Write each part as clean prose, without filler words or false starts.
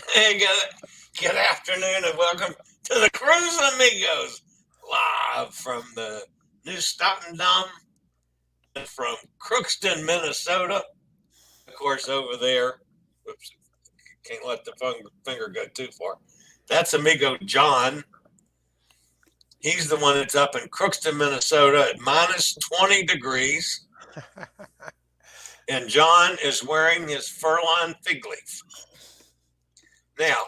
Hey, good afternoon and welcome to the Cruise Amigos, live from the Nieuw Statendam and from Crookston, Minnesota. Of course, over there, whoops, can't let the finger go too far. That's Amigo John. He's the one that's up in Crookston, Minnesota at minus 20 degrees. And John is wearing his fur-lined fig leaf. Now,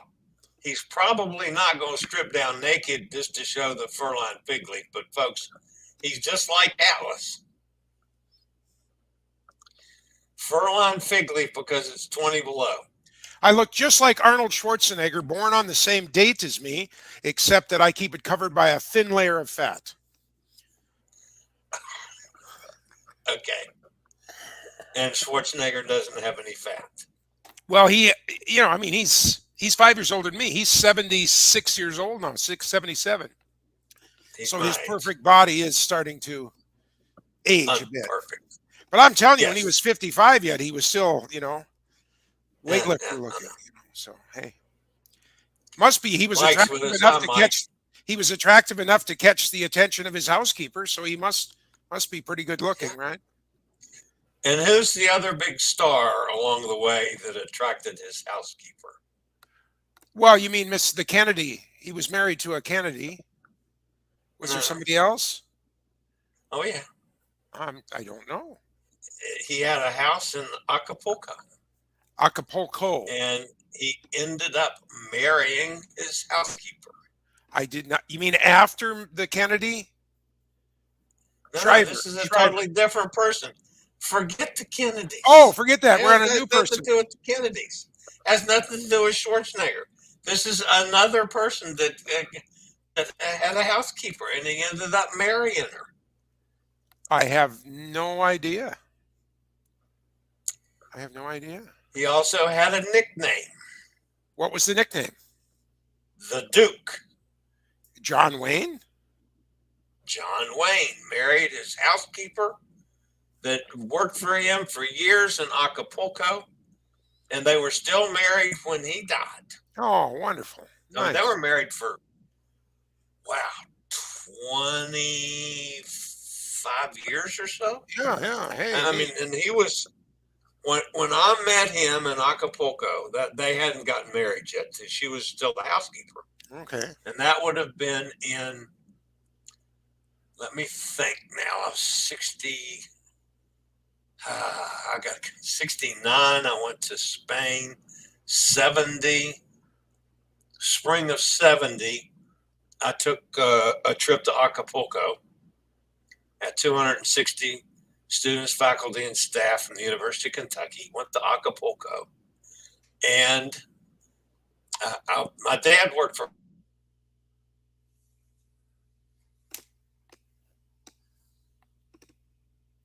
he's probably not going to strip down naked just to show the fur-lined fig leaf, but folks, he's just like Atlas. Fur-lined fig leaf because it's 20 below. I look just like Arnold Schwarzenegger, born on the same date as me, except that I keep it covered by a thin layer of fat. Okay. And Schwarzenegger doesn't have any fat. Well, he's 5 years older than me. He's 76 years old now, 77. So his perfect body is starting to age a bit. Perfect. But I'm telling you, when he was 55 yet, he was still, weightlifter looking. So, hey. Must be he was attractive enough to catch. He was attractive enough to catch the attention of his housekeeper, so he must be pretty good looking, right? And who's the other big star along the way that attracted his housekeeper? Well, you mean the Kennedy. He was married to a Kennedy. Was there somebody else? Oh, yeah. I don't know. He had a house in Acapulco. And he ended up marrying his housekeeper. I did not. You mean after the Kennedy? No, this is a totally different person. Forget the Kennedys. Oh, forget that. We're on a new person. Nothing to do with the Kennedys. Has nothing to do with Schwarzenegger. This is another person that had a housekeeper, and he ended up marrying her. I have no idea. He also had a nickname. What was the nickname? The Duke. John Wayne? John Wayne married his housekeeper that worked for him for years in Acapulco, and they were still married when he died. Oh, wonderful. Nice. They were married for, 25 years or so. Yeah. Hey, and he was, when I met him in Acapulco, that they hadn't gotten married yet. She was still the housekeeper. Okay. And that would have been in, let me think now, I was 60. I got 69. I went to Spain. 70. Spring of 70. I took a trip to Acapulco at 260 students, faculty, and staff from the University of Kentucky. Went to Acapulco. And my dad worked for.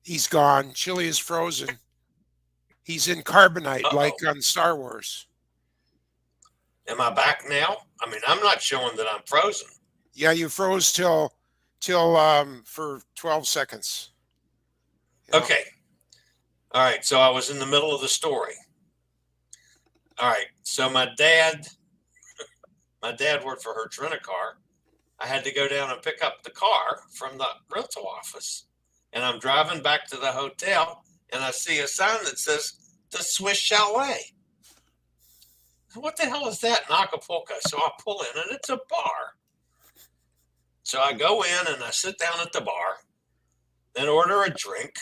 He's gone. Chillie is frozen. He's in carbonite like on Star Wars. Am I back now? I mean, I'm not showing that I'm frozen. Yeah, you froze till for 12 seconds. Okay. All right. So I was in the middle of the story. All right. So my dad worked for Hertz Rent-A-Car. I had to go down and pick up the car from the rental office. And I'm driving back to the hotel, and I see a sign that says the Swiss Chalet. What the hell is that in Acapulco? So I pull in, and it's a bar. So I go in, and I sit down at the bar, and order a drink.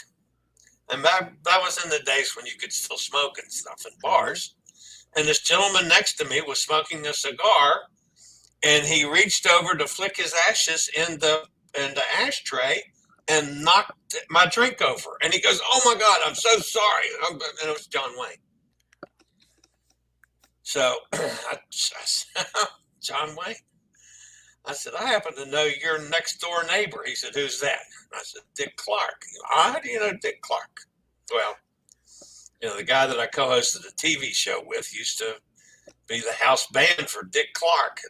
And that was in the days when you could still smoke and stuff in bars. And this gentleman next to me was smoking a cigar, and he reached over to flick his ashes in the ashtray and knocked my drink over. And he goes, "Oh my God, I'm so sorry." And it was John Wayne. So I said, "John Wayne?" I said, "I happen to know your next door neighbor." He said, "Who's that?" I said, "Dick Clark." "How do you know Dick Clark?" Well, the guy that I co-hosted a TV show with used to be the house band for Dick Clark.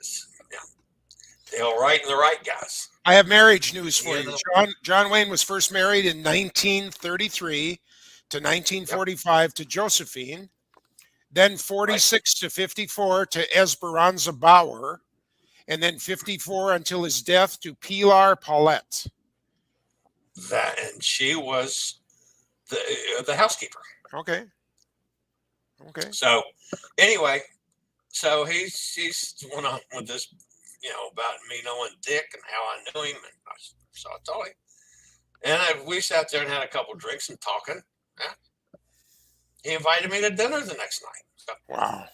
The all right and the right guys. I have marriage news for you. John Wayne was first married in 1933 to 1945 to Josephine. then 46 to 54 to Esperanza Bauer, and then 54 until his death to Pilar Paulette. And she was the housekeeper. Okay. So anyway, so he's went on with this, about me knowing Dick and how I knew him, and so I told him, and we sat there and had a couple drinks and talking. Yeah. He invited me to dinner the next night. So wow.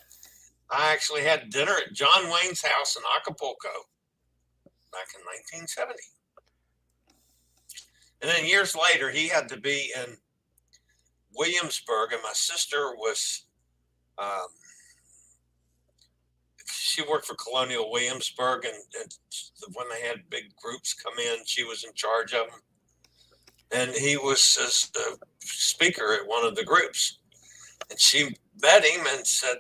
I actually had dinner at John Wayne's house in Acapulco back in 1970. And then years later, he had to be in Williamsburg, and my sister was, she worked for Colonial Williamsburg, and when they had big groups come in, she was in charge of them. And he was a speaker at one of the groups. And she met him and said,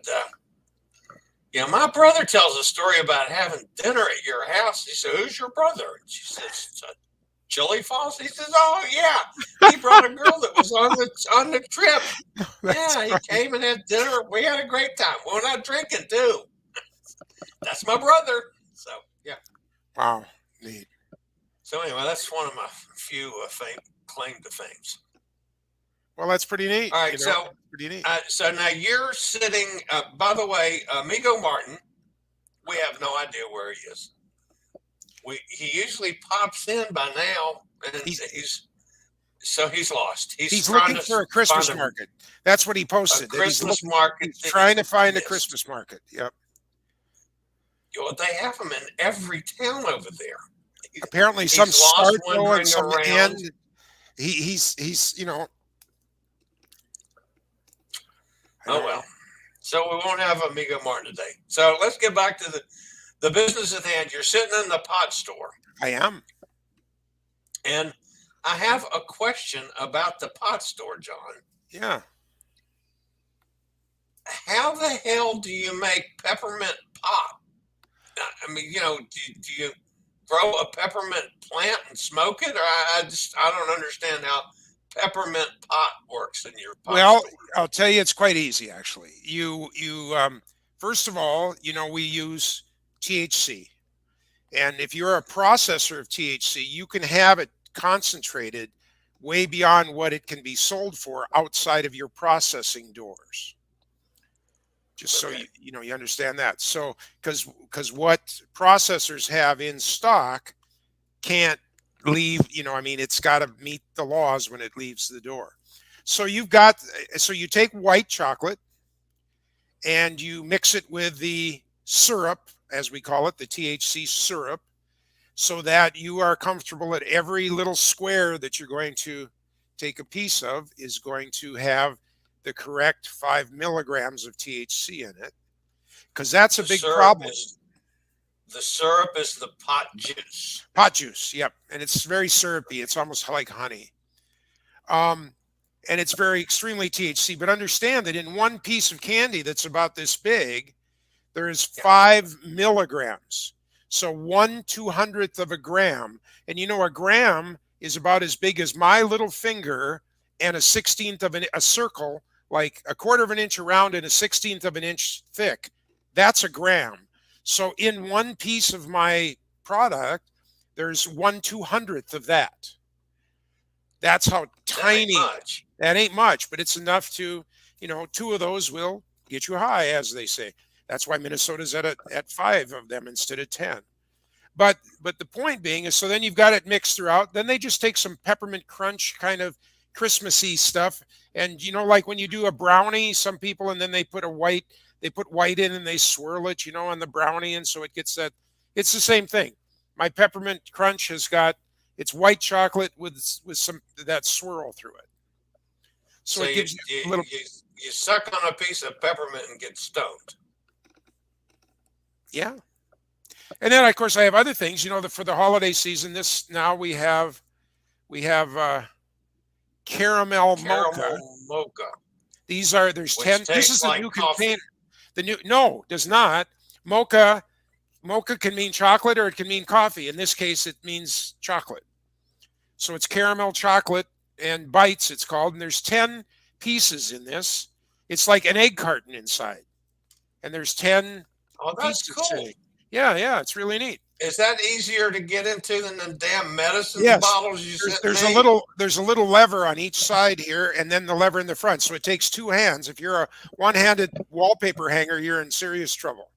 my brother tells a story about having dinner at your house. He said, who's your brother? And she says, Chillie Falls. He says, oh yeah, he brought a girl that was on the trip. Yeah, he came and had dinner. We had a great time. We went out drinking too. That's my brother. So yeah. Wow, neat. So anyway, that's one of my few claim to fames. Well, that's pretty neat. All right, so pretty neat. So now you're sitting. By the way, Amigo Martin, we have no idea where he is. He usually pops in by now, and he's lost. He's looking for a Christmas market. That's what he posted. A Christmas market. He's trying to find a Christmas market. Yep. They have them in every town over there. Apparently, some start and some end. He's Oh well. So we won't have Amigo Martin today. So let's get back to the business at hand. You're sitting in the pot store. I am. And I have a question about the pot store, John. Yeah. How the hell do you make peppermint pop? I mean, do you grow a peppermint plant and smoke it? Or I don't understand how peppermint pot works in your pot store. I'll tell you, it's quite easy, actually. You first of all, we use THC. And if you're a processor of THC, you can have it concentrated way beyond what it can be sold for outside of your processing doors. Just so you understand that. So because what processors have in stock can't leave, it's got to meet the laws when it leaves the door. So you take white chocolate and you mix it with the syrup, as we call it, the THC syrup, so that you are comfortable that every little square that you're going to take a piece of is going to have the correct 5 milligrams of THC in it, because that's a big problem. The syrup is the pot juice. Pot juice, yep. And it's very syrupy. It's almost like honey. And it's very extremely THC. But understand that in one piece of candy that's about this big, there is 5 milligrams. So 1/200th of a gram. And a gram is about as big as my little finger and a 16th of a circle, like a 1/4 of an inch around and a 16th of an inch thick. That's a gram. So in one piece of my product, there's 1/200th of that. That's how tiny. That ain't much, but it's enough to, 2 of those will get you high, as they say. That's why Minnesota's at 5 of them instead of 10. But the point being is, so then you've got it mixed throughout. Then they just take some peppermint crunch kind of Christmassy stuff, and like when you do a brownie, some people, and then they put white in and they swirl it, on the brownie, and so it gets that. It's the same thing. My peppermint crunch it's white chocolate with some that swirl through it. So it gives you a little. You suck on a piece of peppermint and get stoned. Yeah. And then, of course, I have other things. For the holiday season, we have caramel mocha. There's 10. This is like a new coffee. container. No, does not. Mocha can mean chocolate or it can mean coffee. In this case, it means chocolate. So it's caramel chocolate and bites, it's called. And there's 10 pieces in this. It's like an egg carton inside, and there's 10 Oh, that's pieces cool. sitting. Yeah, it's really neat. Is that easier to get into than the damn medicine Yes. bottles you sent There's me? there's a little lever on each side here, and then the lever in the front. So it takes two hands. If you're a one-handed wallpaper hanger, you're in serious trouble.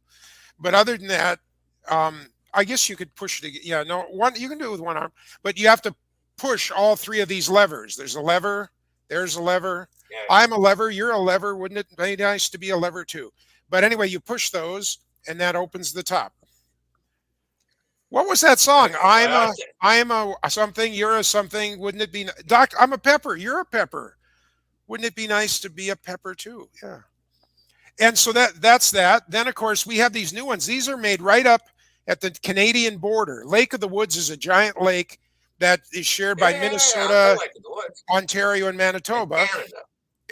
But other than that, I guess you could push it. Yeah, no, one you can do it with one arm, but you have to push all three of these levers. There's a lever. There's a lever. Yeah. I'm a lever. You're a lever. Wouldn't it be nice to be a lever too? But anyway, you push those, and that opens the top. What was that song? I'm a something. You're a something. Wouldn't it be, Doc? I'm a pepper. You're a pepper. Wouldn't it be nice to be a pepper too? Yeah. And so that's that. Then of course we have these new ones. These are made right up at the Canadian border. Lake of the Woods is a giant lake that is shared by Minnesota, Ontario, and Manitoba. And Canada.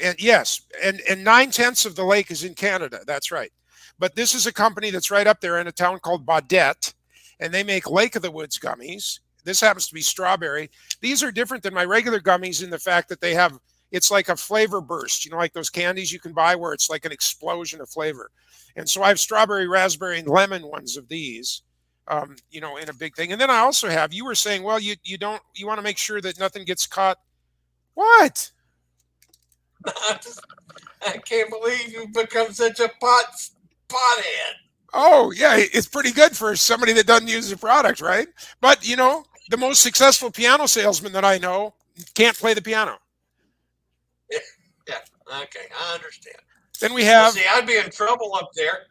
And yes, and 9/10 of the lake is in Canada. That's right. But this is a company that's right up there in a town called Baudette, and they make Lake of the Woods gummies. This happens to be strawberry. These are different than my regular gummies in the fact that they have, it's like a flavor burst, like those candies you can buy where it's like an explosion of flavor. And so I have strawberry, raspberry, and lemon ones of these, in a big thing. And then I also have, you were saying, well, you want to make sure that nothing gets caught. What? I can't believe you've become such a pothead. Oh, yeah, it's pretty good for somebody that doesn't use the product, right? But, the most successful piano salesman that I know can't play the piano. Yeah, okay, I understand. Then we have... see, I'd be in trouble up there.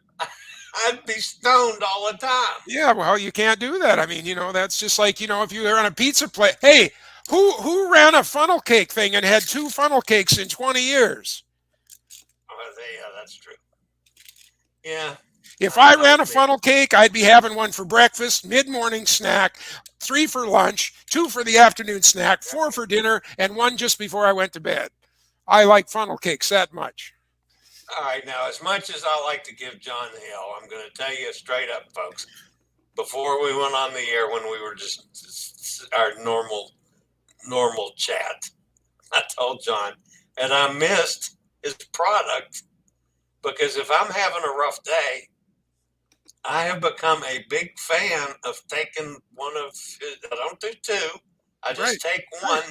I'd be stoned all the time. Yeah, well, you can't do that. I mean, that's just like, if you were on a pizza place. Hey, who ran a funnel cake thing and had 2 funnel cakes in 20 years? Yeah, that's true. Yeah. If I ran a funnel cake, I'd be having one for breakfast, mid-morning snack, 3 for lunch, 2 for the afternoon snack, 4 for dinner, and 1 just before I went to bed. I like funnel cakes that much. All right, now, as much as I like to give John hell, I'm going to tell you straight up, folks, before we went on the air when we were just our normal chat, I told John, and I missed his product because if I'm having a rough day, I have become a big fan of taking one of his, I don't do 2, I just take one,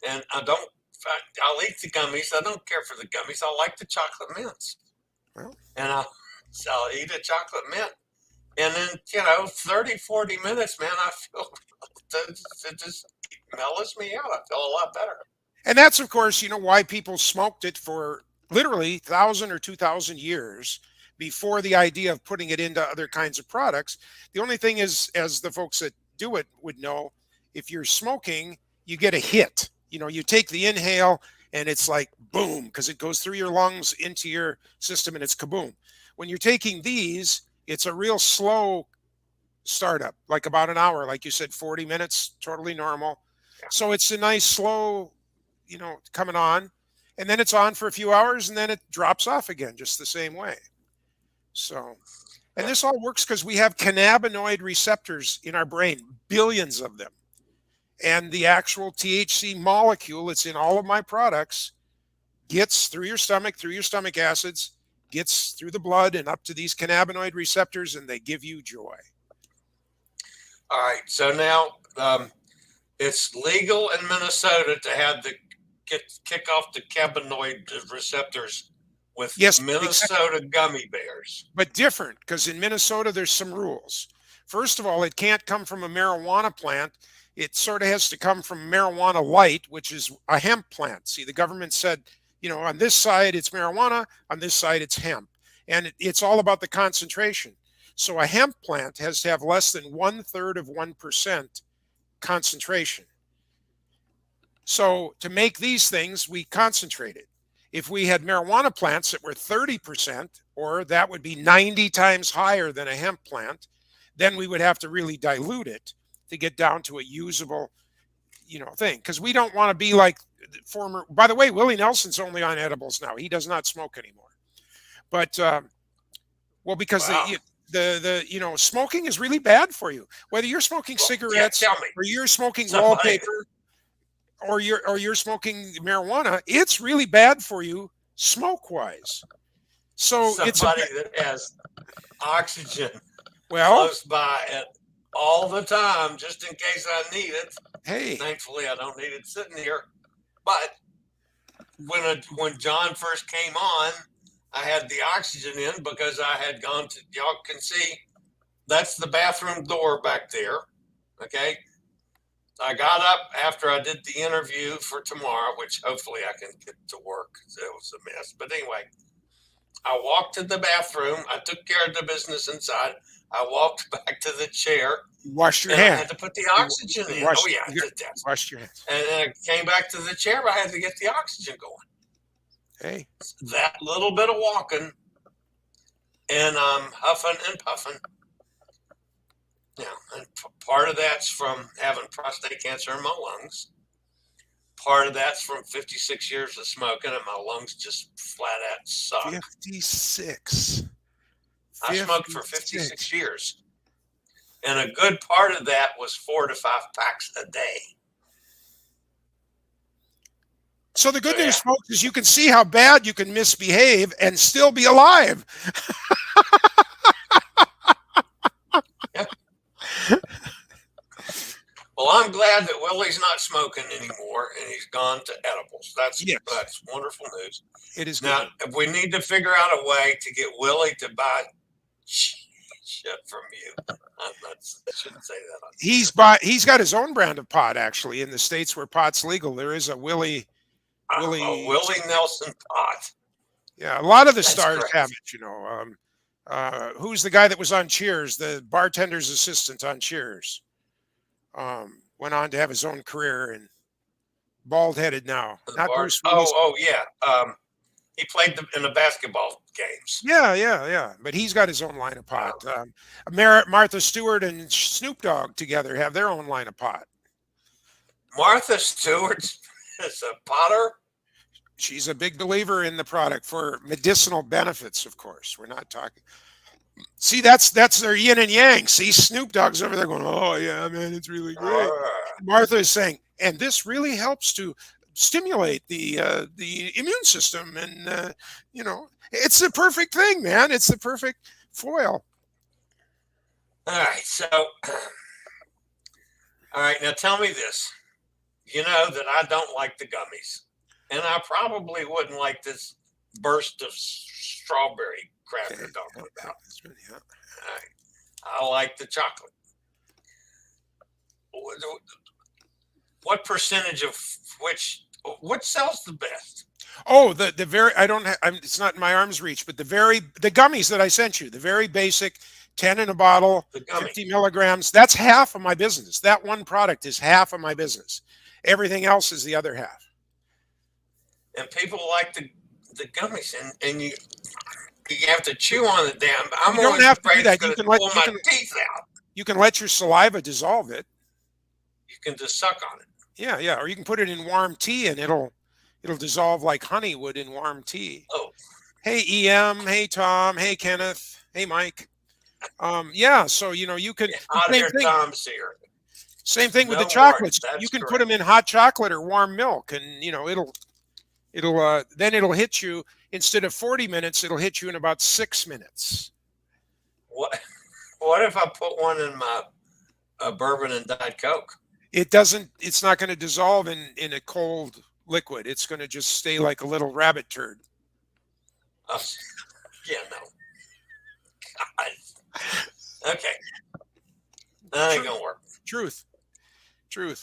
and I'll eat the gummies. I don't care for the gummies. I like the chocolate mints. Well, and I'll eat a chocolate mint. And then, 30, 40 minutes, man, I feel it just mellows me out. I feel a lot better. And that's, of course, why people smoked it for literally 1,000 or 2,000 years before the idea of putting it into other kinds of products. The only thing is, as the folks that do it would know, if you're smoking, you get a hit. You take the inhale and it's like boom, because it goes through your lungs into your system and it's kaboom. When you're taking these, it's a real slow startup, like about an hour, like you said, 40 minutes, totally normal. Yeah. So it's a nice slow, coming on, and then it's on for a few hours and then it drops off again, just the same way. So, and this all works because we have cannabinoid receptors in our brain, billions of them. And the actual THC molecule that's in all of my products gets through your stomach acids, gets through the blood and up to these cannabinoid receptors, and they give you joy. All right. So now it's legal in Minnesota to have kick off the cannabinoid receptors with Minnesota gummy bears. But different, because in Minnesota, there's some rules. First of all, it can't come from a marijuana plant. It sort of has to come from marijuana light, which is a hemp plant. See, the government said, on this side it's marijuana, on this side it's hemp. And it's all about the concentration. So a hemp plant has to have less than 1/3 of 1% concentration. So to make these things, we concentrated. If we had marijuana plants that were 30%, or that would be 90 times higher than a hemp plant, then we would have to really dilute it to get down to a usable, thing. Because we don't want to be like former, by the way, Willie Nelson's only on edibles now. He does not smoke anymore. But, because the smoking is really bad for you. Whether you're smoking cigarettes or you're smoking wallpaper or you're smoking marijuana, it's really bad for you smoke-wise. So somebody that has oxygen well close by it all the time, just in case I need it. Hey, thankfully I don't need it sitting here. But when John first came on, I had the oxygen in because I had gone to. Y'all can see that's the bathroom door back there. Okay. I got up after I did the interview for tomorrow, which hopefully I can get to work. It was a mess. But anyway, I walked to the bathroom. I took care of the business inside. I walked back to the chair. Washed your and hands. I had to put the oxygen in. Oh, yeah. I did that. Washed your hands. And then I came back to the chair. I had to get the oxygen going. Hey. That little bit of walking, and I'm huffing and puffing. Yeah, and part of that's from having prostate cancer in my lungs. Part of that's from 56 years of smoking, and my lungs just flat out suck. 56. I smoked for 56 years. And a good part of that was 4 to 5 packs a day. So the good news, folks, is you can see how bad you can misbehave and still be alive. Yeah. Well, I'm glad that Willie's not smoking anymore and he's gone to edibles. That's wonderful news. It is now, good. We need to figure out a way to get Willie to buy shit from you. I shouldn't say that. He's got his own brand of pot, actually, in the states where pot's legal. There is a Willie Nelson pot. Yeah, a lot of the stars have it, you know. Who's the guy that was on Cheers? The bartender's assistant on Cheers. Went on to have his own career and bald-headed now. Not Bruce Willis. Yeah. He played in the basketball games. Yeah. But he's got his own line of pot. Martha Stewart and Snoop Dogg together have their own line of pot. Martha Stewart is a potter. She's a big believer in the product for medicinal benefits, of course. We're not talking. See, that's their yin and yang. See, Snoop Dogg's over there going, "Oh yeah, man, it's really great." Martha is saying, and this really helps to stimulate the immune system, and it's the perfect thing, man. It's the perfect foil. All right. Now tell me this. You know that I don't like the gummies, and I probably wouldn't like this burst of strawberry crap you're talking about. All right. I like the chocolate. What percentage of what sells the best? Oh, the very, it's not in my arm's reach, but the gummies that I sent you, the very basic 10 in a bottle, 50 milligrams, that's half of my business. That one product is half of my business. Everything else is the other half. And people like the gummies, and you have to chew on the damn. I'm don't have to do that. You can pull my teeth out. You can let your saliva dissolve it. You can just suck on it. Yeah. Or you can put it in warm tea, and it'll dissolve like honey would in warm tea. Oh. Hey, EM. Hey, Tom. Hey, Kenneth. Hey, Mike. So you can. Tom's here. Same thing with the chocolates. You can put them in hot chocolate or warm milk, and it'll hit you. Instead of 40 minutes, it'll hit you in about 6 minutes. What if I put one in my bourbon and Diet Coke? It's not going to dissolve in a cold liquid. It's going to just stay like a little rabbit turd. Yeah, no. God. Okay. That ain't going to work. Truth. I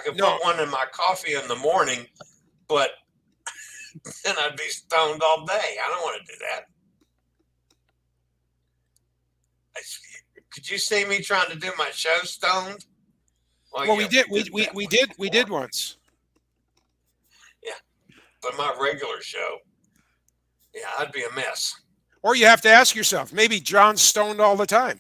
could put one in my coffee in the morning, but then I'd be stoned all day. I don't want to do that. Could you see me trying to do my show stoned? Well, we did once. Yeah, but my regular show, I'd be a mess. Or you have to ask yourself, maybe John's stoned all the time.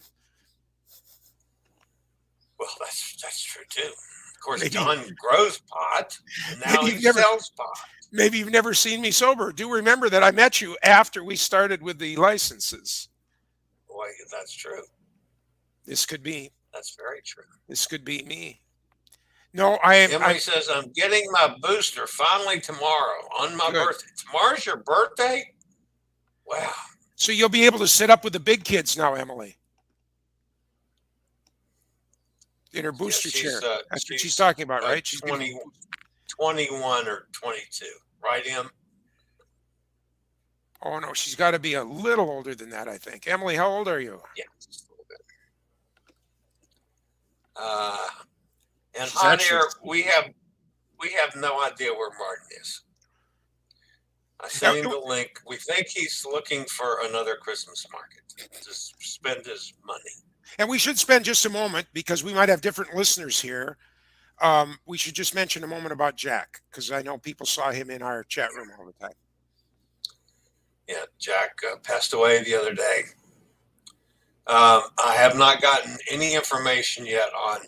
Well, that's true too. Of course, John grows pot, and now he sells pot. Maybe you've never seen me sober. Do remember that I met you after we started with the licenses. Boy, that's true. This could be. That's very true. This could be me. No, Emily says, I'm getting my booster finally tomorrow on my birthday. Tomorrow's your birthday? Wow. So you'll be able to sit up with the big kids now, Emily. In her booster chair. That's what she's talking about, right? She's 21 or 22. Right, Em? Oh, no, she's got to be a little older than that, I think. Emily, how old are you? Yeah, just a little bit. And on air, we have no idea where Martin is. I sent him the link. We think he's looking for another Christmas market to spend his money. And we should spend just a moment, because we might have different listeners here. We should just mention a moment about Jack, because I know people saw him in our chat room all the time. Yeah, Jack passed away the other day. I have not gotten any information yet on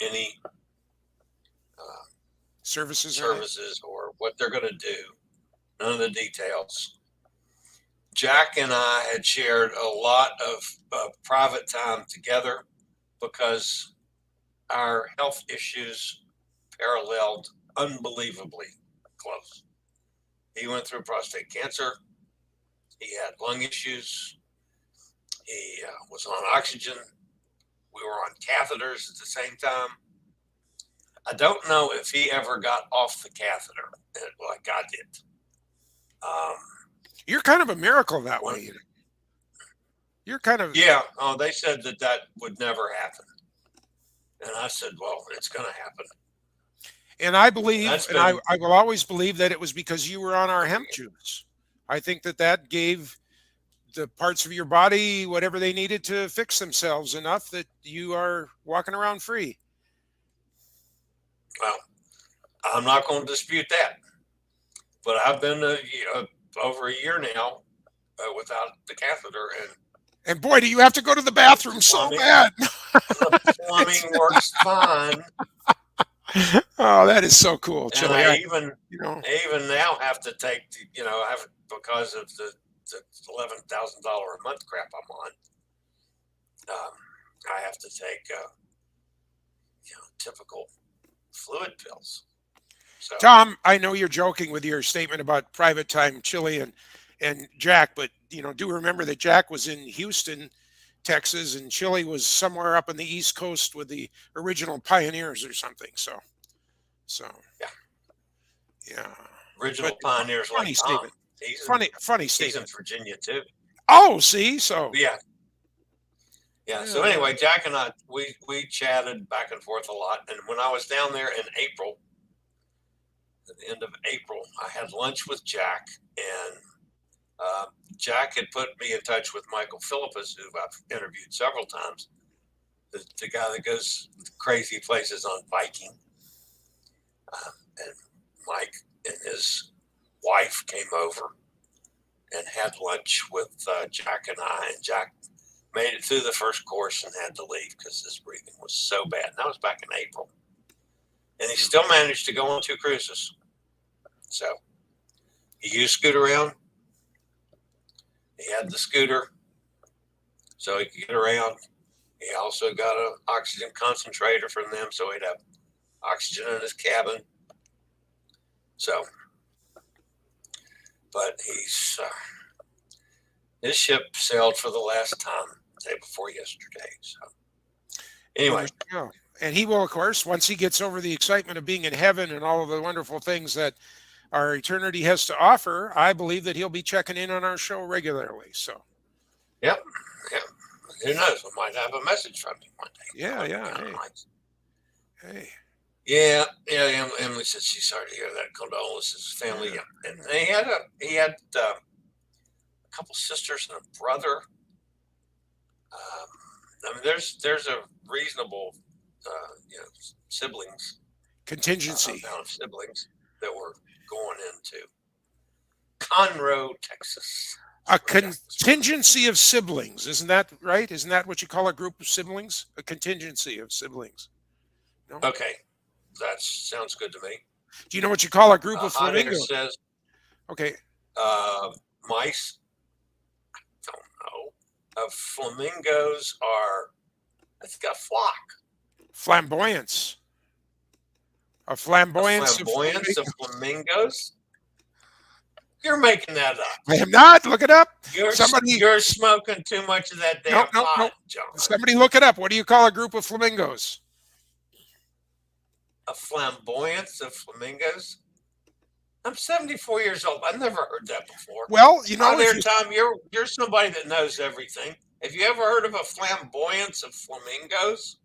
any services or what they're going to do. None of the details. Jack and I had shared a lot of private time together because our health issues paralleled unbelievably close. He went through prostate cancer. He had lung issues. He was on oxygen. We were on catheters at the same time. I don't know if he ever got off the catheter like I did. You're kind of a miracle that way. You're kind of... Yeah. Oh, they said that would never happen. And I said, well, it's going to happen. And I believe, I will always believe that it was because you were on our hemp juice. I think that gave the parts of your body whatever they needed to fix themselves enough that you are walking around free. Well, I'm not going to dispute that. But I've been over a year now without the catheter, and boy, do you have to go to the bathroom so bad. The plumbing works fine. Oh, that is so cool, Chillie. I even now have to take because of the $11,000 a month crap I'm on. I have to take typical fluid pills. So, Tom, I know you're joking with your statement about private time, Chillie and Jack, but do remember that Jack was in Houston, Texas, and Chillie was somewhere up on the East Coast with the original pioneers or something. So yeah. Original pioneers like Tom. Funny statement. He's in Virginia too. Oh, see, so yeah. So anyway, Jack and I we chatted back and forth a lot, and when I was down there in April, at the end of April, I had lunch with Jack, and Jack had put me in touch with Michael Philippus, who I've interviewed several times, the guy that goes crazy places on biking. And Mike and his wife came over and had lunch with Jack and I, and Jack made it through the first course and had to leave because his breathing was so bad. And that was back in April. And he still managed to go on 2 cruises. So he used Scoot Around. He had the scooter so he could get around. He also got an oxygen concentrator from them so he'd have oxygen in his cabin. So, but his ship sailed for the last time the day before yesterday. So anyway. Yeah. And he will, of course, once he gets over the excitement of being in heaven and all of the wonderful things that our eternity has to offer, I believe that he'll be checking in on our show regularly. So, yep. Who knows? We might have a message from him one day. Yeah. Hey. Yeah. Emily said she's sorry to hear that. Condolences, family. Yeah. And he had a couple sisters and a brother. I mean, there's a reasonable, siblings contingency amount of siblings that were going into Conroe, Texas. A contingency of siblings, isn't that right? Isn't that what you call a group of siblings? A contingency of siblings. No? Okay, that sounds good to me. Do you know what you call a group of flamingos? Says, okay. Mice. I don't know. Flamingos are, I think, a flock. Flamboyance. A flamboyance of flamingos? You're making that up. I am not. Look it up. You're smoking too much of that damn pot, John. Somebody look it up. What do you call a group of flamingos? A flamboyance of flamingos? I'm 74 years old. I've never heard that before. Well, you know, Tom, you're somebody that knows everything. Have you ever heard of a flamboyance of flamingos?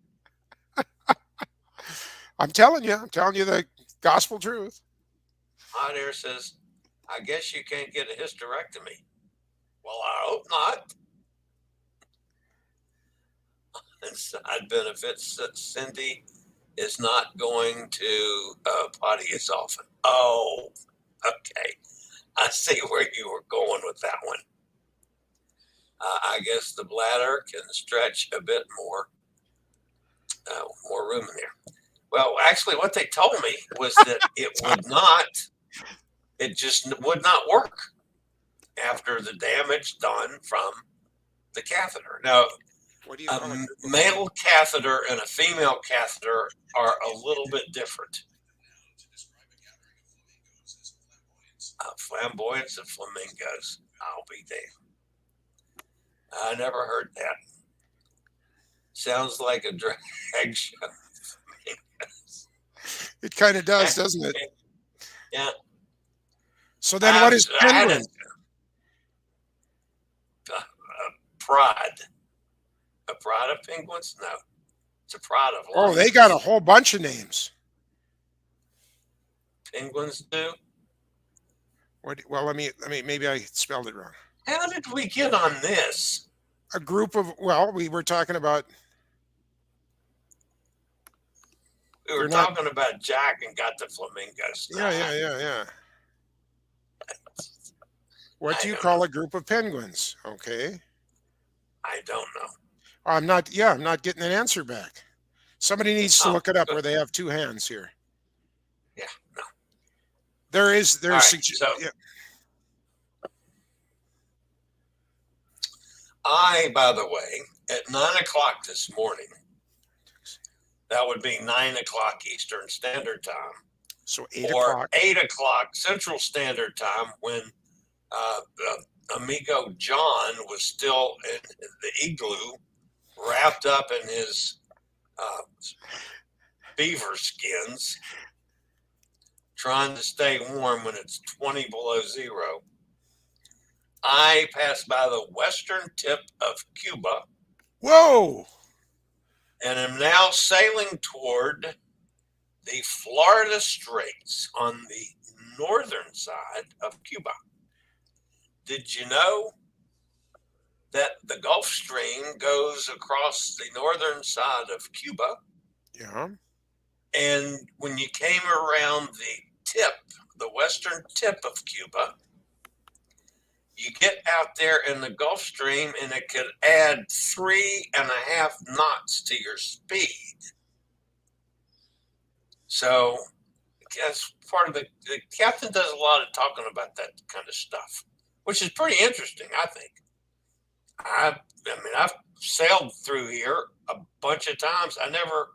I'm telling you the gospel truth. Hot Air says, I guess you can't get a hysterectomy. Well, I hope not. And side benefits, Cindy is not going to potty as often. Oh, okay. I see where you were going with that one. I guess the bladder can stretch a bit more room in there. Well, actually, what they told me was that it just would not work after the damage done from the catheter. Now, a male catheter and a female catheter are a little bit different. Flamboyance of flamingos. I'll be there. I never heard that. Sounds like a drag show. It kind of does, doesn't it? Yeah. So then what is penguin? Pride. A pride of penguins? No. It's a pride of lions. Oh, they got a whole bunch of names. Penguins do? Well, let me maybe I spelled it wrong. How did we get on this? A group of, we were talking about. We were talking about Jack and got the flamingos. Yeah. What do you call a group of penguins? Okay. I don't know. I'm not getting an answer back. Somebody needs to look it up where they have two hands here. Yeah, no. There's by the way, at 9:00 this morning, that would be 9:00 Eastern Standard Time. So 8 or 8:00 Central Standard Time when Amigo John was still in the igloo, wrapped up in his beaver skins, trying to stay warm when it's 20 below zero. I passed by the western tip of Cuba. Whoa! And am now sailing toward the Florida Straits on the northern side of Cuba. Did you know that the Gulf Stream goes across the northern side of Cuba? Yeah. And when you came around the western tip of Cuba, you get out there in the Gulf Stream and it could add 3.5 knots to your speed. So, as part of the captain does a lot of talking about that kind of stuff, which is pretty interesting, I think. I mean, I've sailed through here a bunch of times. I never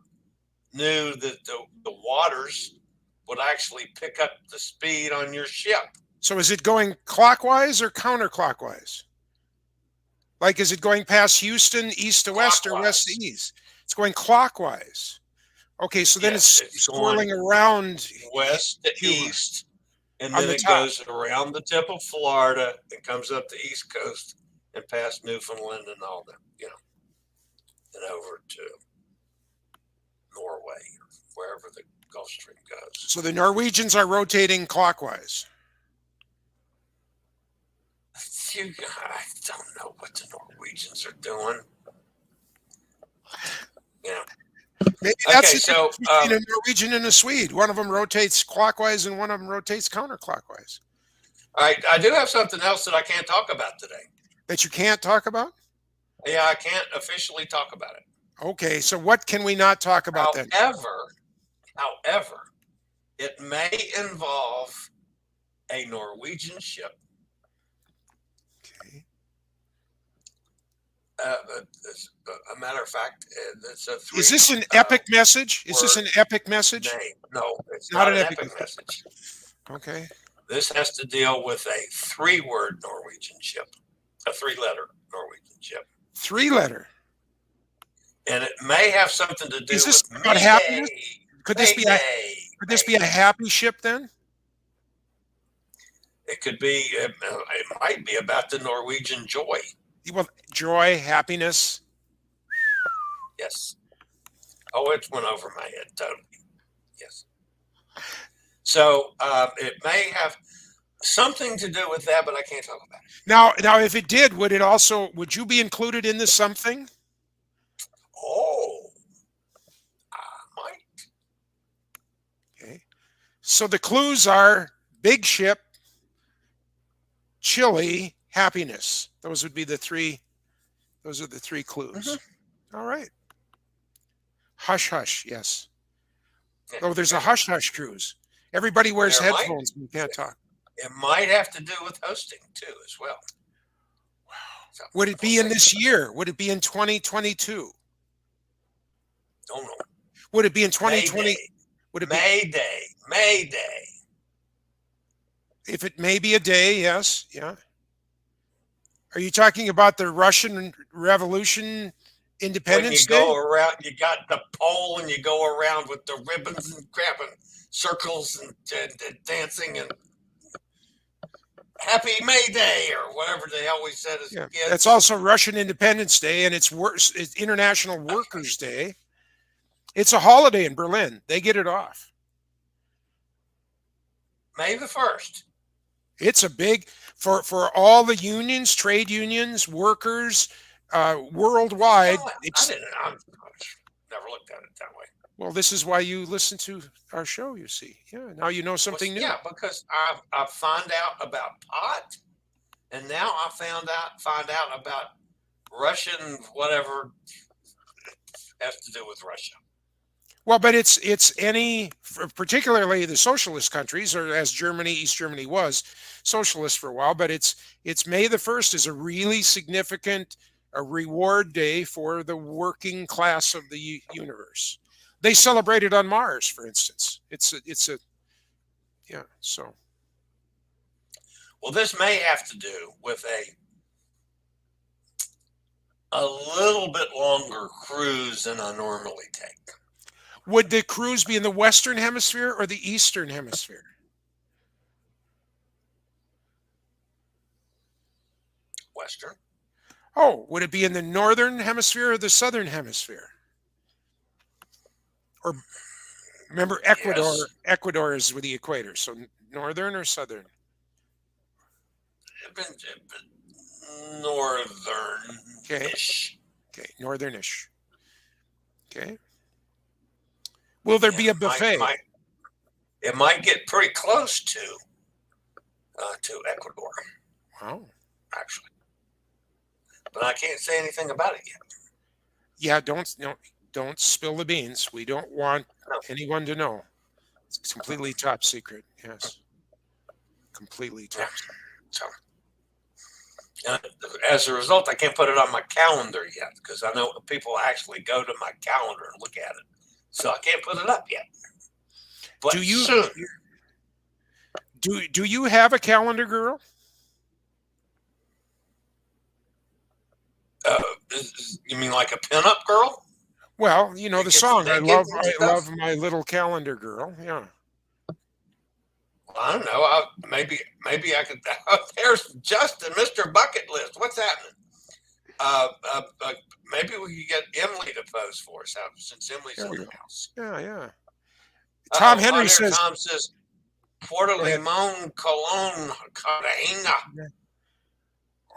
knew that the waters would actually pick up the speed on your ship. So is it going clockwise or counterclockwise? Like, is it going past Houston east to west or west to east? It's going clockwise. Okay, so then it's swirling around west to east, and then it goes around the tip of Florida and comes up the East Coast and past Newfoundland and all that, and over to Norway, wherever the Gulf Stream goes. So the Norwegians are rotating clockwise. I don't know what the Norwegians are doing. Maybe that's between a Norwegian and a Swede. One of them rotates clockwise and one of them rotates counterclockwise. All right, I do have something else that I can't talk about today. That you can't talk about? Yeah, I can't officially talk about it. Okay, so what can we not talk about then? However, it may involve a Norwegian ship. Okay. A matter of fact, it's a Is this an epic message? Is this an epic message? No, It's not an epic message. Okay. This has to deal with a 3-word Norwegian ship, a 3-letter Norwegian ship. 3-letter. And it may have something to do Is this with about happiness? Could this be a happy ship then? It could be. It might be about the Norwegian joy. Well, joy, happiness. Yes. Oh, it went over my head totally. Yes. So it may have something to do with that, but I can't talk about it. Now, if it did, would you be included in this something? Oh, I might. Okay. So the clues are big ship, chili, happiness. Those would be the 3. Those are the 3 clues. Mm-hmm. All right. Hush, hush. Yes. Oh, there's a hush, hush cruise. Everybody wears headphones and you can't talk. It might have to do with hosting too, as well. Wow. So would it be in this year? Would it be in 2022? Don't know. Would it be in 2020? Would it be May Day? If it may be a day, yes, yeah. Are you talking about the Russian Revolution, Independence Day? When you go around, you got the pole, and you go around with the ribbons and grabbing circles and dancing and Happy May Day or whatever they always said as kids. That's also Russian Independence Day, and it's International Workers' Day. It's a holiday in Berlin. They get it off. May the 1st. It's a big for all the unions, trade unions, workers, worldwide. I've never looked at it that way. Well, this is why you listen to our show. You see, yeah. Now you know something new. Yeah, because I found out about pot, and now I find out about Russian whatever has to do with Russia. Well, but it's particularly the socialist countries, or as Germany, East Germany was socialist for a while. But it's May the 1st is a really significant reward day for the working class of the universe. They celebrate it on Mars, for instance. So. Well, this may have to do with a little bit longer cruise than I normally take. Would the cruise be in the Western Hemisphere or the Eastern Hemisphere? Western. Oh, would it be in the Northern Hemisphere or the Southern Hemisphere? Or remember, Ecuador. Yes. Ecuador is with the equator, so Northern or Southern? Northern-ish. Okay, northern-ish. Okay. Will there be a buffet? It might get pretty close to Ecuador. Wow. Actually. But I can't say anything about it yet. Yeah, don't spill the beans. We don't want anyone to know. It's completely top secret. Yes. Completely top secret. So, as a result, I can't put it on my calendar yet because I know people actually go to my calendar and look at it. So I can't put it up yet. But soon. Do you have a calendar girl? You mean like a pinup girl? Well, you know the song. I love my little calendar girl. Yeah. Well, I don't know. Maybe I could. There's Justin, Mr. Bucket List. What's happening? Maybe we could get Emily to pose for us since Emily's in the house. Yeah. Tom Henry says. Tom says, Puerto Limon, Colon, Cartagena.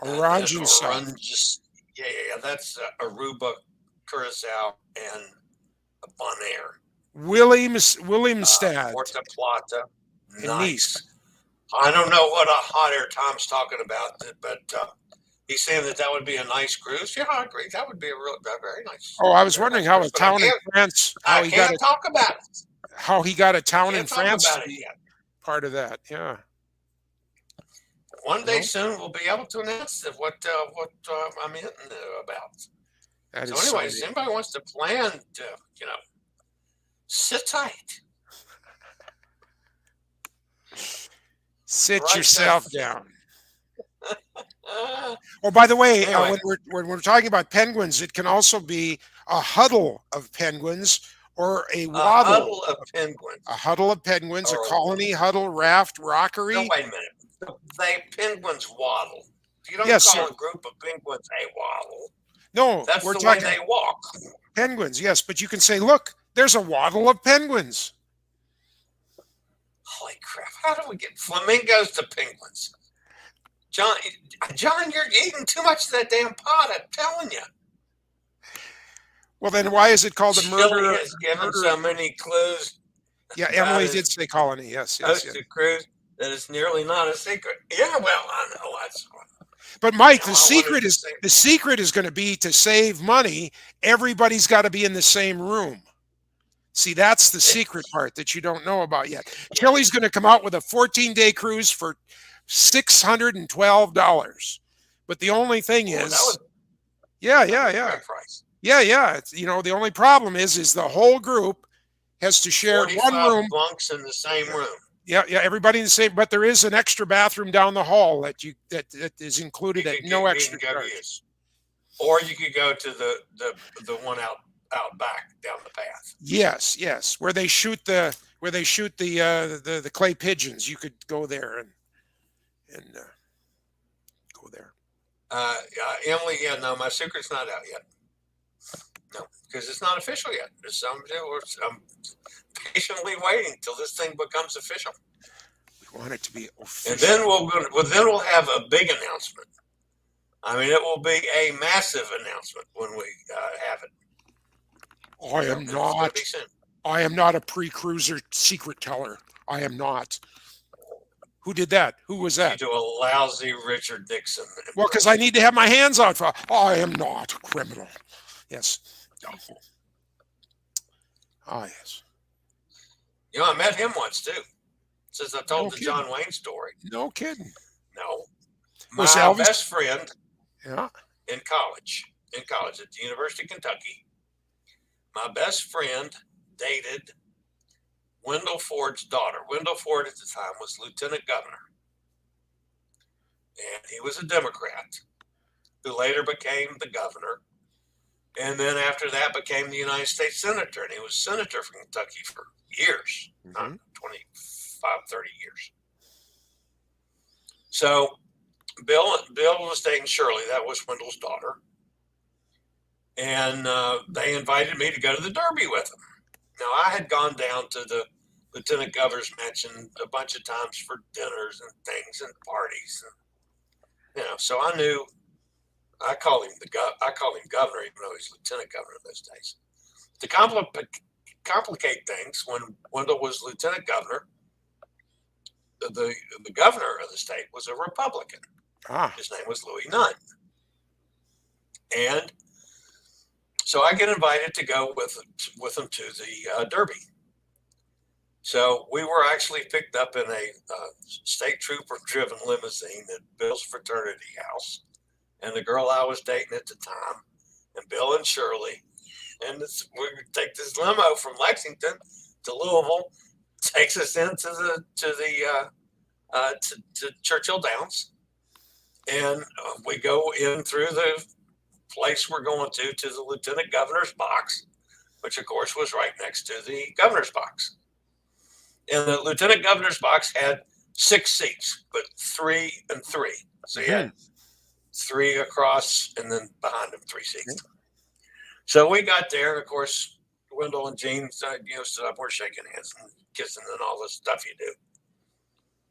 Orange. Yeah. That's Aruba, Curacao, and Bonaire. Williamstad. Puerto Plata. Nice. I don't know what a hot air Tom's talking about, but he's saying that would be a nice cruise. Yeah, I agree. That would be a very nice. Oh, I was wondering how a town in France. I can't talk about it. How he got a town in France. About it yet. Part of that, yeah. One day soon we'll be able to announce what I'm in about. So anyways, if anybody wants to plan to, sit tight. Sit Write yourself that. down. Oh, by the way, Anyway. when we're talking about penguins, it can also be a huddle of penguins or a waddle. Huddle of penguins. A huddle of penguins, a Or- colony, huddle, raft, rockery. No, wait a minute. Penguins waddle. You don't Yes, call sir. a group of penguins a waddle. No, That's we're the talking way they walk. penguins. Yes, but you can say, look, there's a waddle of penguins. Holy crap! How do we get flamingos to penguins? John, you're eating too much of that damn pot. I'm telling you. Well, then why is it called a murder? Chillie has given so many clues. Yeah, Emily did say colony. Yes. To cruise that it's nearly not a secret. Yeah, well, I know that's. But Mike, the secret is going to be to save money. Everybody's got to be in the same room. See, that's the secret part that you don't know about yet. Chillie's going to come out with a 14-day cruise for $612. But the only thing is, yeah. Price. Yeah. It's, the only problem is the whole group has to share one room. Bunks in the same room. Yeah. Everybody in the same. But there is an extra bathroom down the hall that is included at no extra charge. Or you could go to the one out back down the path. Yes. Where they shoot the clay pigeons. You could go there and go there. Emily, no, my secret's not out yet. No, because it's not official yet. I'm patiently waiting till this thing becomes official. We want it to be official. And then we'll have a big announcement. I mean, it will be a massive announcement when we have it. I am not a pre-cruiser secret teller. I am not. Who did that? Who was that? You do a lousy Richard Nixon. Well, because I need to have my hands out for. I am not a criminal. Yes. Yes. I met him once too. Since I told the John Wayne story. No kidding. No. My best friend. Yeah. In college at the University of Kentucky. My best friend dated Wendell Ford's daughter. Wendell Ford at the time was lieutenant governor. And he was a Democrat who later became the governor. And then after that became the United States Senator. And he was senator from Kentucky for years, not 25, 30 years. So Bill was dating Shirley. That was Wendell's daughter. And they invited me to go to the Derby with them. Now, I had gone down to the lieutenant governor's mansion a bunch of times for dinners and things and parties. And, so I knew. I call him governor, even though he's lieutenant governor in those days. To complicate things, when Wendell was lieutenant governor, the governor of the state was a Republican. His name was Louis Nunn. And so I get invited to go with them to the Derby. So we were actually picked up in a state trooper-driven limousine at Bill's fraternity house. And the girl I was dating at the time, and Bill and Shirley, and we take this limo from Lexington to Louisville, takes us into to Churchill Downs, and we go in through the place we're going to the lieutenant governor's box, which of course was right next to the governor's box. And the lieutenant governor's box had 6 seats, but 3 and 3. So you had 3 across, and then behind them 3 seats. So we got there, and of course, Wendell and Jean, stood up. We're shaking hands and kissing and all this stuff you do.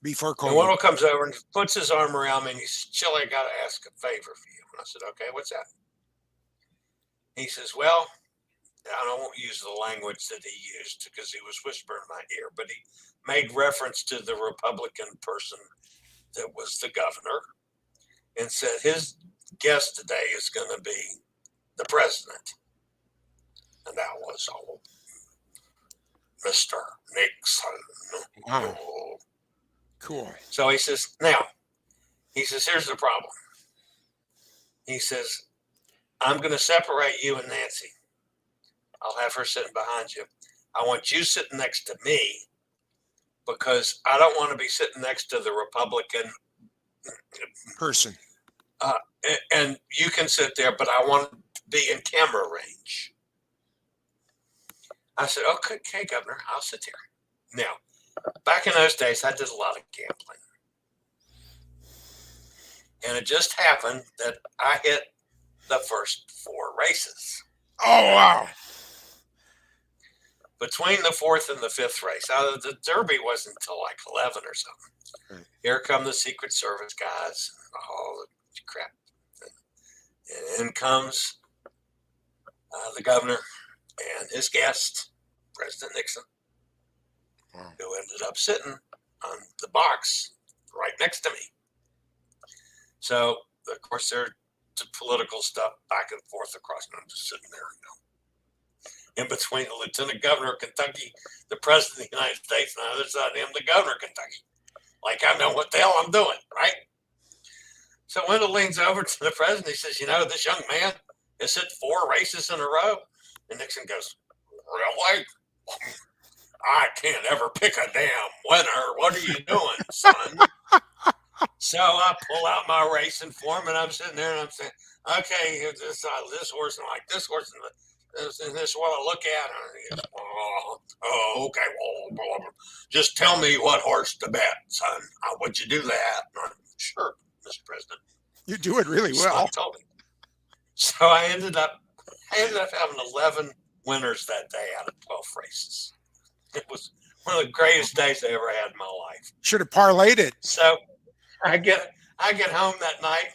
Before COVID. And Wendell comes over and puts his arm around me, and he says, "Chillie, I got to ask a favor for you." And I said, "Okay, what's that?" He says, "Well," I won't use the language that he used because he was whispering in my ear, but he made reference to the Republican person that was the governor, and said his guest today is going to be the president. And that was old Mr. Nixon. Wow. Cool. So he says, here's the problem. He says, "I'm going to separate you and Nancy. I'll have her sitting behind you. I want you sitting next to me, because I don't want to be sitting next to the Republican person. And you can sit there, but I want to be in camera range. I said, okay, Governor, I'll sit here. Now, back in those days, I did a lot of gambling. And it just happened that I hit the first 4 races. Oh, wow. Between the 4th and the 5th race. The Derby wasn't until like 11 or something. Right. Here come the Secret Service guys and all the crap. And in comes the governor and his guest, President Nixon, who ended up sitting on the box right next to me. So, of course, there's political stuff back and forth across, and I'm just sitting there, in between the Lieutenant Governor of Kentucky, the President of the United States, and on the other side of him, the Governor of Kentucky. Like I know what the hell I'm doing, right? So Wendell leans over to the President. He says, this young man has hit 4 races in a row. And Nixon goes, really? I can't ever pick a damn winner. What are you doing, son? So I pull out my racing form, and I'm sitting there, and I'm saying, okay, this horse, and like this horse, and this one I look at. And goes, okay, well, just tell me what horse to bet, son. Would you do that? Sure, Mr. President. You do it really well. Told me. So I ended up having 11 winners that day out of 12 races. It was one of the greatest days I ever had in my life. Should have parlayed it. So I get home that night,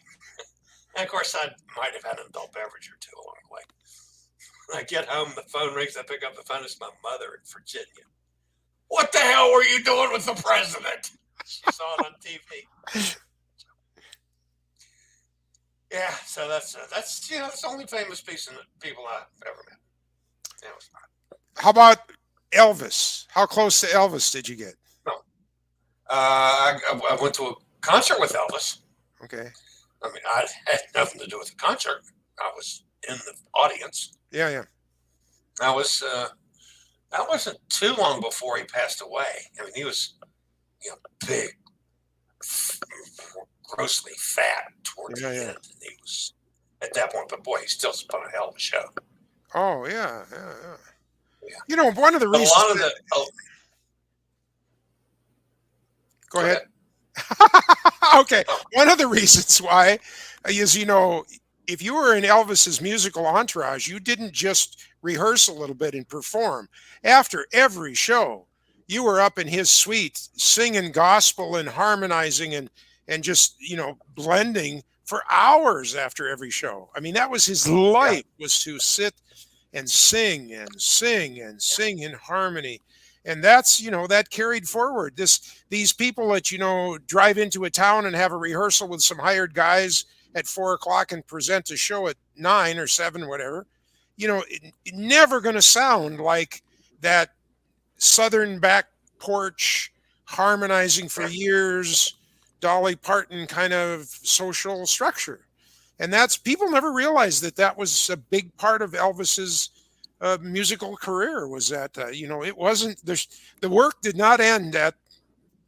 and of course I might have had an adult beverage or 2 along the way. When I get home, the phone rings. I pick up the phone. It's my mother in Virginia. What the hell were you doing with the president? She saw it on TV. Yeah, so that's the only famous people I've ever met. Yeah, it was fun. How about Elvis? How close to Elvis did you get? No, I went to a concert with Elvis. Okay. I mean, I had nothing to do with the concert. I was in the audience. Yeah. That wasn't too long before he passed away. I mean, he was, big, grossly fat towards the end. And he was at that point, but boy, he still put on a hell of a show. Oh yeah. One of the reasons. Go ahead. Okay. One of the reasons why is, if you were in Elvis's musical entourage, you didn't just rehearse a little bit and perform. After every show, you were up in his suite singing gospel and harmonizing and just, blending for hours after every show. I mean, that was his life, was to sit and sing in harmony. And that's, that carried forward. These people that, drive into a town and have a rehearsal with some hired guys at 4:00 and present a show at 9 or 7, whatever, never going to sound like that Southern back porch harmonizing for years, Dolly Parton kind of social structure. And people never realized that was a big part of Elvis's musical career, was that, it wasn't, the work did not end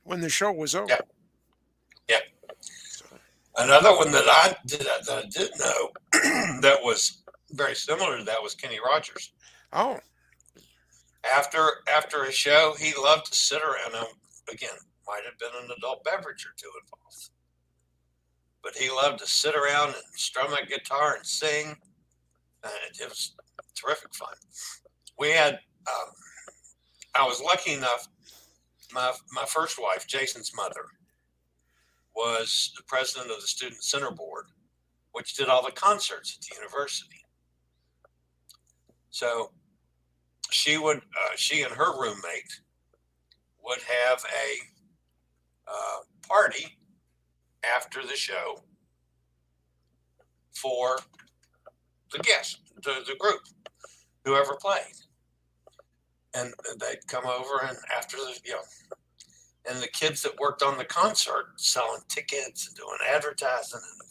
when the show was over. Yeah. Another one that I did know that was very similar to that was Kenny Rogers. Oh. After a show, he loved to sit around. Again, might have been an adult beverage or 2 involved, but he loved to sit around and strum a guitar and sing. And it was terrific fun. We had, I was lucky enough, my first wife, Jason's mother, was the president of the Student Center Board, which did all the concerts at the university. So she and her roommate would have a party after the show for the guests, the group, whoever played. And they'd come over, and after and the kids that worked on the concert, selling tickets and doing advertising and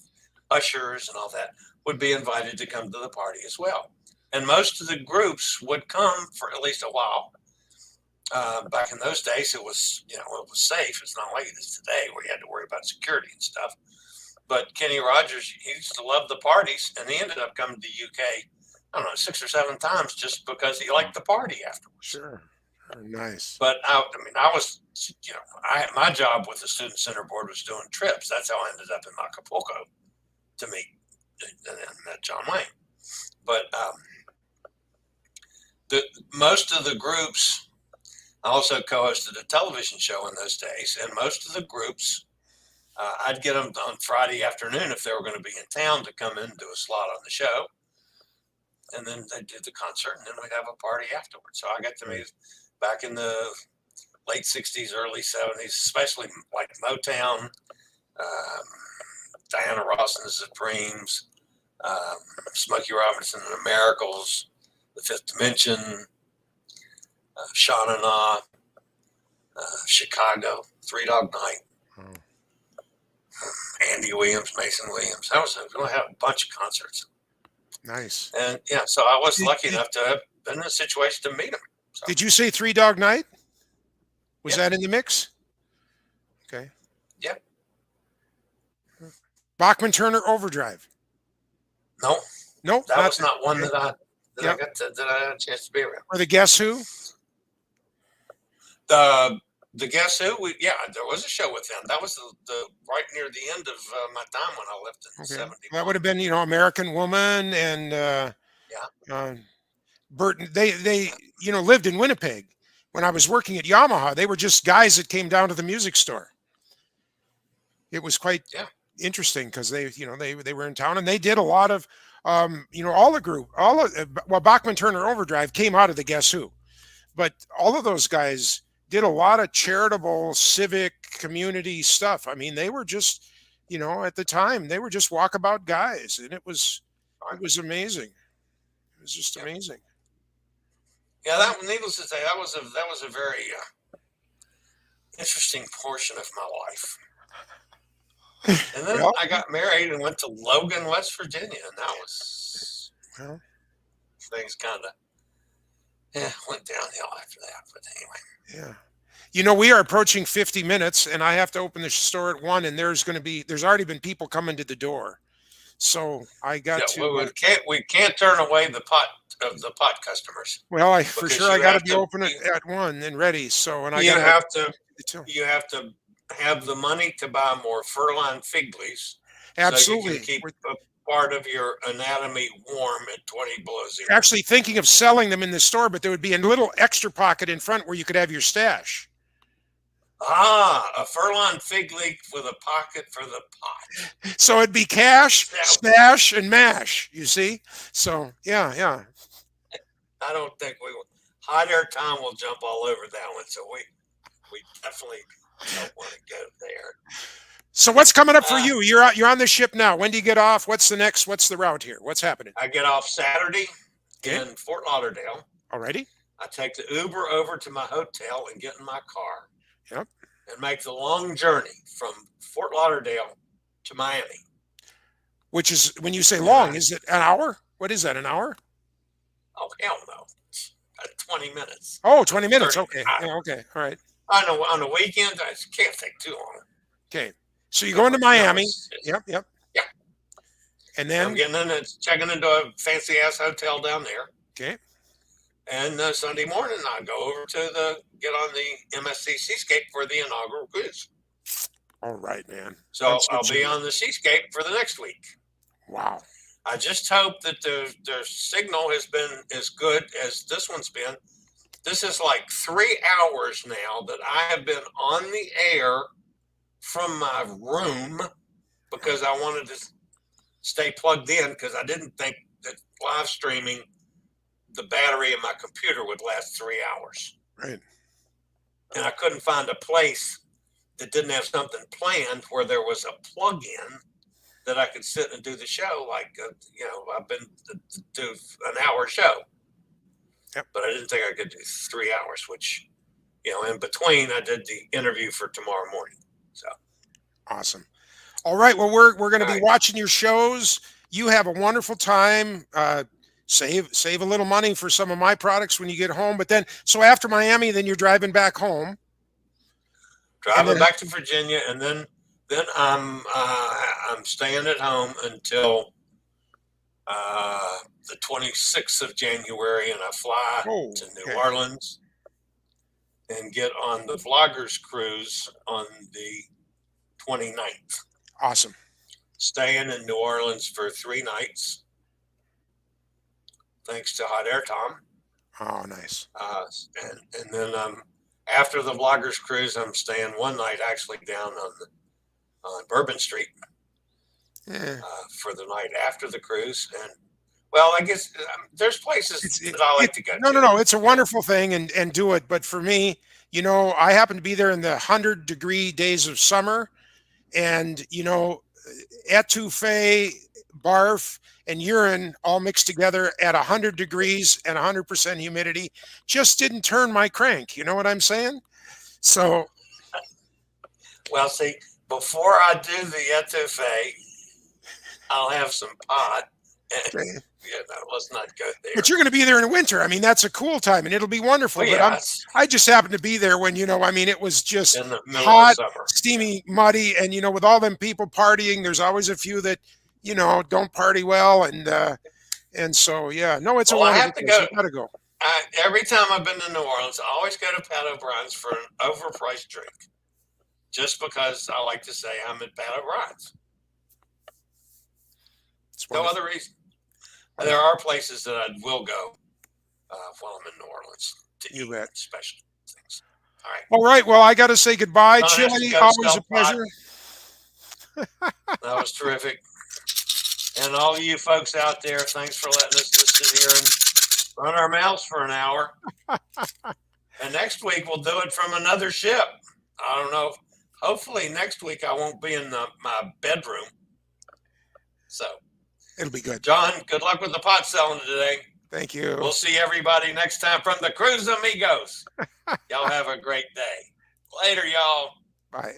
ushers and all that, would be invited to come to the party as well. And most of the groups would come for at least a while. back in those days, it was safe. It's not like it is today where you had to worry about security and stuff. But Kenny Rogers, he used to love the parties, and he ended up coming to the UK, I don't know, 6 or 7 times just because he liked the party afterwards. Sure. Nice. But I was, my job with the Student Center Board was doing trips. That's how I ended up in Acapulco to meet and met John Wayne. But most of the groups, I also co-hosted a television show in those days, and most of the groups, I'd get them on Friday afternoon if they were going to be in town to come in and do a slot on the show. And then they did the concert, and then we'd have a party afterwards. So I got to meet back in the late 60s, early 70s, especially like Motown, Diana Ross and the Supremes, Smokey Robinson and the Miracles, The Fifth Dimension, Sean and Ah, Chicago, Three Dog Night, Andy Williams, Mason Williams. We have a bunch of concerts. Nice. And so I was lucky enough to have been in a situation to meet him. So. Did you say Three Dog Night? Was that in the mix? Okay. Yep. Bachman Turner Overdrive. No. Nope. That was not one that I had a chance to be around. Or the Guess Who? The Guess Who? There was a show with them. That was the right near the end of my time when I left in '70. That would have been, American Woman and Burton. They lived in Winnipeg. When I was working at Yamaha, they were just guys that came down to the music store. It was quite interesting because they were in town and they did a lot of all the group, Bachman Turner Overdrive came out of the Guess Who, but all of those guys did a lot of charitable, civic, community stuff. I mean, they were just, at the time, they were just walkabout guys, and it was amazing. It was just amazing. Yeah, needless to say, that was a very interesting portion of my life. And then I got married and went to Logan, West Virginia, and that was things kind of went downhill after that. But anyway. Yeah. We are approaching 50 minutes, and I have to open the store at 1, and there's already been people coming to the door. So I got to. Well, we can't turn away the pot customers. Well, I got to be open at 1 and ready. So you have to have the money to buy more fur-lined fig leaves. Absolutely, so you can keep a part of your anatomy warm at 20 below zero. Actually, thinking of selling them in the store, but there would be a little extra pocket in front where you could have your stash. A fur-lined fig leaf with a pocket for the pot. So it'd be cash, stash, and mash, you see? So, yeah. I don't think Hot Air Tom will jump all over that one, so we definitely don't want to go there. So what's coming up for you? You're on the ship now. When do you get off? What's the route here? What's happening? I get off Saturday in Fort Lauderdale. Alrighty. I take the Uber over to my hotel and get in my car. Yep. And make the long journey from Fort Lauderdale to Miami. Which is, when you say long, is it an hour? What is that, an hour? Oh, hell no. 20 minutes. Oh, 20 minutes. Okay. Okay. All right. On the weekend, it can't take too long. Okay. So you're going to Miami. Yep. Yeah. And then? I'm getting in and checking into a fancy-ass hotel down there. Okay. And Sunday morning, I go over to get on the MSC Seascape for the inaugural cruise. All right, man. So I'll be on the Seascape for the next week. Wow. I just hope that their signal has been as good as this one's been. This is like 3 hours now that I have been on the air from my room because I wanted to stay plugged in because I didn't think that live streaming the battery in my computer would last 3 hours. Right. And I couldn't find a place that didn't have something planned where there was a plug-in that I could sit and do the show. Like, I've been to do an hour show. Yep. But I didn't think I could do 3 hours, which, in between I did the interview for tomorrow morning. So. Awesome. All right. Well, we're going to be watching your shows. You have a wonderful time. save a little money for some of my products when you get home. But then, so after Miami, then you're driving back home. Driving back to Virginia, and then I'm staying at home until the 26th of January, and I fly to New Orleans and get on the Vloggers cruise on the 29th. Awesome. Staying in New Orleans for 3 nights, thanks to Hot Air Tom. Oh, nice. And then after the Vloggers cruise, I'm staying 1 night actually down on Bourbon Street for the night after the cruise. And well, I guess there's places that I like to go. No. It's a wonderful thing, and do it. But for me, you know, I happen to be there in the 100-degree days of summer, and you know, etouffee, barf, and urine all mixed together at 100 degrees and 100% humidity just didn't turn my crank. You know what I'm saying? So, well, see, before I do the etouffee, I'll have some pot. And, let's not go there. But you're going to be there in the winter. I mean, that's a cool time, and it'll be wonderful. Well, but I just happened to be there when, you know, I mean, it was just in the middle hot, of summer, steamy, muddy, and you know, with all them people partying, there's always a few that, you know, don't party well, and so yeah, no, it's a wonderful. I have to go. You gotta go. Every time I've been to New Orleans, I always go to Pat O'Brien's for an overpriced drink, just because I like to say I'm at Pat O'Brien's. No other reason. There are places that I will go while I'm in New Orleans to eat special things. All right. All right. Well, I got to say goodbye, Chillie. Always a pleasure. That was terrific. And all of you folks out there, thanks for letting us just sit here and run our mouths for an hour. And next week we'll do it from another ship. I don't know. Hopefully next week I won't be in my bedroom. So it'll be good. John, good luck with the pot selling today. Thank you. We'll see everybody next time from the Cruise Amigos. Y'all have a great day. Later, y'all. Bye.